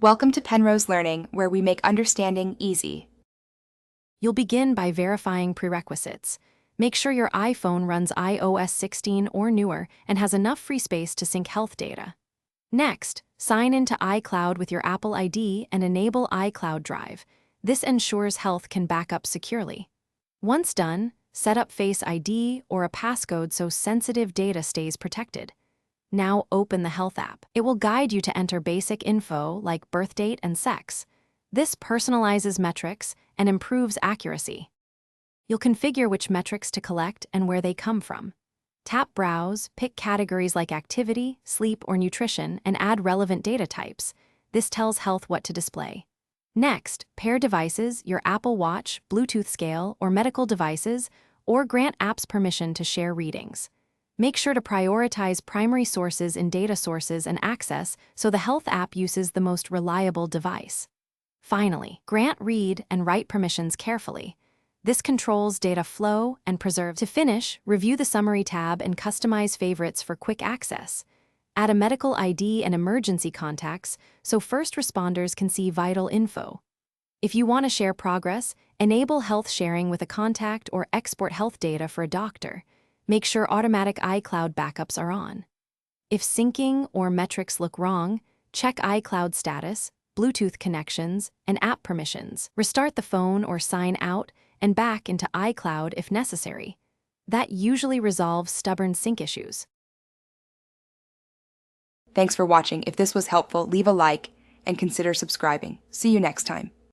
Welcome to Penrose Learning, where we make understanding easy. You'll begin by verifying prerequisites. Make sure your iPhone runs iOS 16 or newer and has enough free space to sync health data. Next, sign into iCloud with your Apple ID and enable iCloud Drive. This ensures health can back up securely. Once done, set up Face ID or a passcode so sensitive data stays protected. Now open the Health app. It will guide you to enter basic info like birth date and sex. This personalizes metrics and improves accuracy. You'll configure which metrics to collect and where they come from. Tap Browse, pick categories like activity, sleep, or nutrition, and add relevant data types. This tells Health what to display. Next, pair devices, your Apple Watch, Bluetooth scale, or medical devices, or grant apps permission to share readings. Make sure to prioritize primary sources in data sources and access so the Health app uses the most reliable device. Finally, grant read and write permissions carefully. This controls data flow and preserves. To finish, review the Summary tab and customize favorites for quick access. Add a medical ID and emergency contacts so first responders can see vital info. If you want to share progress, enable health sharing with a contact or export health data for a doctor. Make sure automatic iCloud backups are on. If syncing or metrics look wrong, check iCloud status, Bluetooth connections, and app permissions. Restart the phone or sign out and back into iCloud if necessary. That usually resolves stubborn sync issues. Thanks for watching. If this was helpful, leave a like and consider subscribing. See you next time.